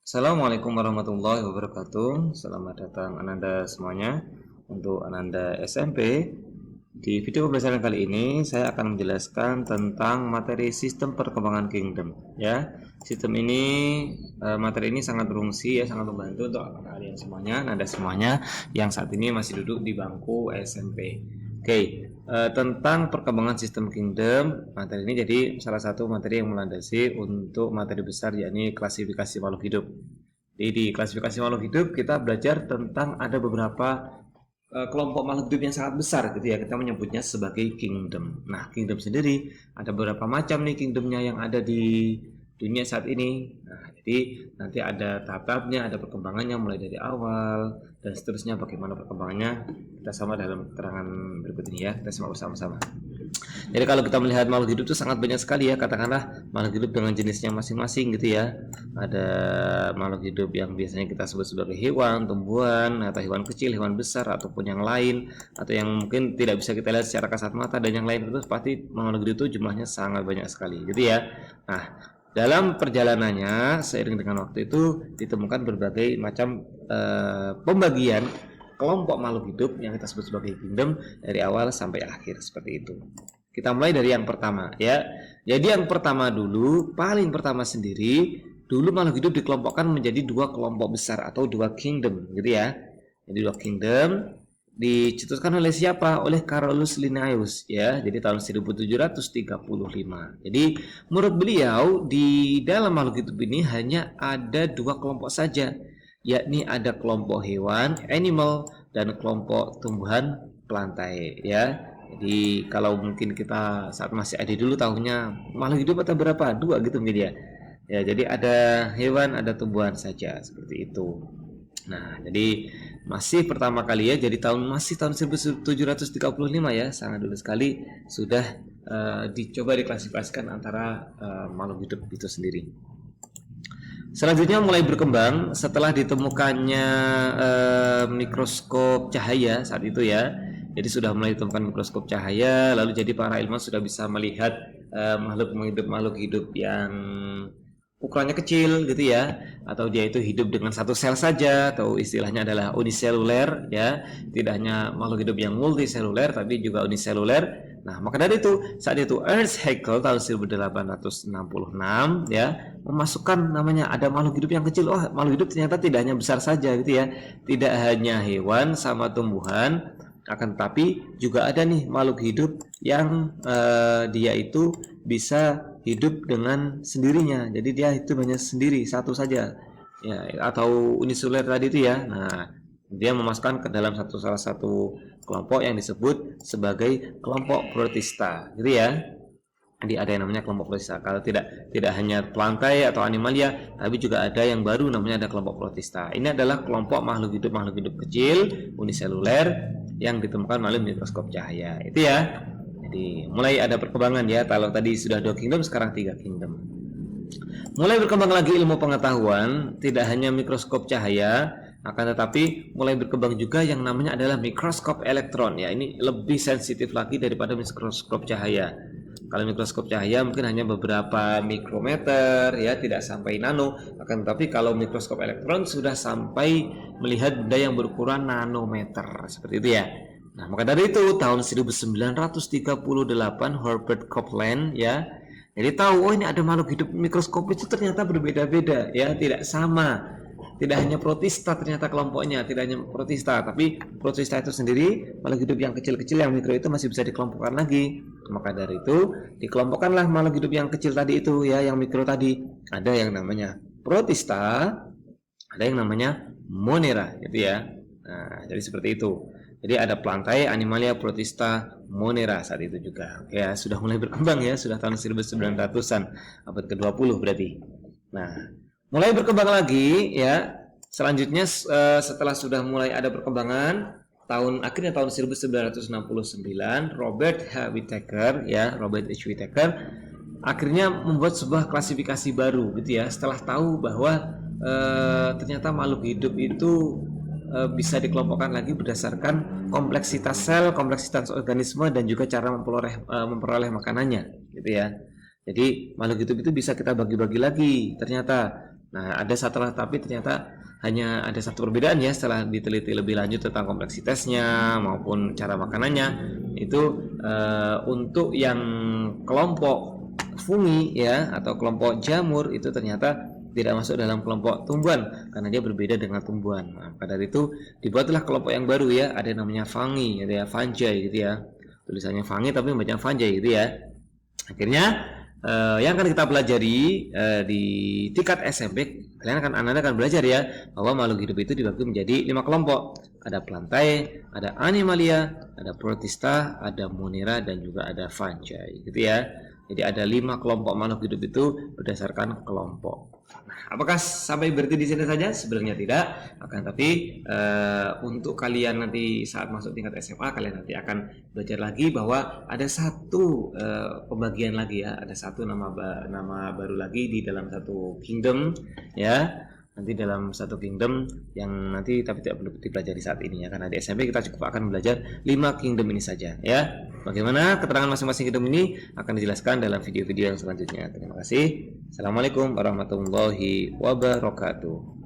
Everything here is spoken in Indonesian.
Assalamualaikum warahmatullahi wabarakatuh. Selamat datang Ananda semuanya. Untuk Ananda SMP, di video pembelajaran kali ini saya akan menjelaskan tentang materi sistem perkembangan kingdom. Ya, sistem ini materi ini sangat berfungsi ya, sangat membantu untuk kalian semuanya, Ananda semuanya yang saat ini masih duduk di bangku SMP. Oke, tentang perkembangan sistem kingdom, materi ini jadi salah satu materi yang melandasi untuk materi besar yakni klasifikasi makhluk hidup. Jadi di klasifikasi makhluk hidup kita belajar tentang ada beberapa kelompok makhluk hidup yang sangat besar gitu ya, kita menyebutnya sebagai kingdom. Nah, kingdom sendiri ada beberapa macam nih kingdomnya yang ada di dunia saat ini. Nah, jadi nanti ada tahap-tahapnya, ada perkembangannya mulai dari awal dan seterusnya, bagaimana perkembangannya kita sama dalam keterangan berikut ini ya, kita simak bersama-sama. Jadi kalau kita melihat makhluk hidup itu sangat banyak sekali ya, katakanlah makhluk hidup dengan jenisnya masing-masing gitu ya. Ada makhluk hidup yang biasanya kita sebut sebagai hewan, tumbuhan, atau hewan kecil, hewan besar, ataupun yang lain, atau yang mungkin tidak bisa kita lihat secara kasat mata, dan yang lain itu pasti makhluk hidup itu jumlahnya sangat banyak sekali gitu ya. Nah, dalam perjalanannya seiring dengan waktu itu ditemukan berbagai macam pembagian kelompok makhluk hidup yang kita sebut sebagai kingdom dari awal sampai akhir seperti itu. Kita mulai dari yang pertama ya. Jadi yang pertama dulu, paling pertama sendiri, dulu makhluk hidup dikelompokkan menjadi dua kelompok besar atau dua kingdom gitu ya. Jadi dua kingdom dicetuskan oleh siapa? Oleh Carolus Linnaeus ya. Jadi tahun 1735. Jadi menurut beliau di dalam makhluk hidup ini hanya ada dua kelompok saja, yakni ada kelompok hewan, animal, dan kelompok tumbuhan, plantae ya. Jadi kalau mungkin kita saat masih ada dulu tahunya makhluk hidup ada berapa? Dua gitu mungkin ya. Ya, jadi ada hewan, ada tumbuhan saja seperti itu. Nah, jadi masih pertama kali ya, jadi masih tahun 1735 ya, sangat dulu sekali sudah dicoba diklasifikasikan antara makhluk hidup itu sendiri. Selanjutnya mulai berkembang setelah ditemukannya mikroskop cahaya saat itu ya. Jadi sudah mulai ditemukan mikroskop cahaya, lalu jadi para ilmuwan sudah bisa melihat makhluk hidup yang ukurannya kecil gitu ya, atau dia itu hidup dengan satu sel saja, atau istilahnya adalah uniseluler ya. Tidak hanya makhluk hidup yang multiseluler tapi juga uniseluler. Nah, maka dari itu saat itu Ernst Haeckel tahun 1866 ya memasukkan namanya ada makhluk hidup yang kecil. Oh, makhluk hidup ternyata tidak hanya besar saja gitu ya. Tidak hanya hewan sama tumbuhan, akan tetapi juga ada nih makhluk hidup yang dia itu bisa hidup dengan sendirinya. Jadi dia itu hanya sendiri satu saja ya, atau uniseluler tadi itu ya. Nah, dia memasukkan ke dalam salah satu kelompok yang disebut sebagai kelompok protista gitu ya. Jadi ada yang namanya kelompok protista. Kalau tidak hanya plantae atau animalia, tapi juga ada yang baru namanya ada kelompok protista. Ini adalah kelompok makhluk hidup kecil uniseluler yang ditemukan melalui mikroskop cahaya. Itu ya. Jadi mulai ada perkembangan ya. Kalau tadi sudah 2 kingdom, sekarang 3 kingdom. Mulai berkembang lagi ilmu pengetahuan, tidak hanya mikroskop cahaya, akan tetapi mulai berkembang juga yang namanya adalah mikroskop elektron ya. Ini lebih sensitif lagi daripada mikroskop cahaya. Kalau mikroskop cahaya mungkin hanya beberapa mikrometer ya, tidak sampai nano. Akan tetapi kalau mikroskop elektron sudah sampai melihat benda yang berukuran nanometer seperti itu ya. Nah, maka dari itu tahun 1938 Herbert Copeland ya, jadi tahu oh ini ada makhluk hidup mikroskop itu ternyata berbeda-beda ya, tidak sama. Tidak hanya protista ternyata kelompoknya, tidak hanya protista, tapi protista itu sendiri makhluk hidup yang kecil-kecil yang mikro itu masih bisa dikelompokkan lagi. Maka dari itu dikelompokkanlah makhluk hidup yang kecil tadi itu ya, yang mikro tadi. Ada yang namanya protista, ada yang namanya monera gitu ya. Nah, jadi seperti itu. Jadi ada plantae, animalia, protista, monera saat itu juga. Ya, sudah mulai berkembang ya, sudah tahun 1900-an, abad ke-20 berarti. Nah, mulai berkembang lagi ya. Selanjutnya setelah sudah mulai ada perkembangan, akhirnya tahun 1969 Robert H. Whittaker ya, Robert H. Whittaker akhirnya membuat sebuah klasifikasi baru gitu ya. Setelah tahu bahwa ternyata makhluk hidup itu bisa dikelompokkan lagi berdasarkan kompleksitas sel, kompleksitas organisme, dan juga cara memperoleh makanannya gitu ya. Jadi makhluk hidup itu bisa kita bagi-bagi lagi ternyata Nah, ada setelah tapi ternyata hanya ada satu perbedaan ya setelah diteliti lebih lanjut tentang kompleksitasnya maupun cara makanannya. Itu untuk yang kelompok fungi ya atau kelompok jamur itu ternyata tidak masuk dalam kelompok tumbuhan karena dia berbeda dengan tumbuhan. Nah, pada itu dibuatlah kelompok yang baru ya, ada yang namanya fungi, ada ya fungi gitu ya. Tulisannya fungi tapi bacanya fungi gitu ya. Akhirnya yang akan kita pelajari di tingkat SMP, Anda akan belajar ya bahwa makhluk hidup itu dibagi menjadi 5 kelompok. Ada plantae, ada animalia, ada protista, ada monera dan juga ada fungi gitu ya. Jadi ada 5 kelompok makhluk hidup itu berdasarkan kelompok. Nah, apakah sampai berhenti di sini saja? Sebenarnya tidak. Akan tapi untuk kalian nanti saat masuk tingkat SMA, kalian nanti akan belajar lagi bahwa ada satu pembagian lagi ya, ada satu nama baru lagi di dalam satu kingdom ya. Nanti dalam satu kingdom yang nanti tapi tidak perlu dipelajari saat ini ya, karena di SMP kita cukup akan belajar 5 kingdom ini saja ya. Bagaimana keterangan masing-masing kingdom ini akan dijelaskan dalam video-video yang selanjutnya. Terima kasih. Assalamualaikum warahmatullahi wabarakatuh.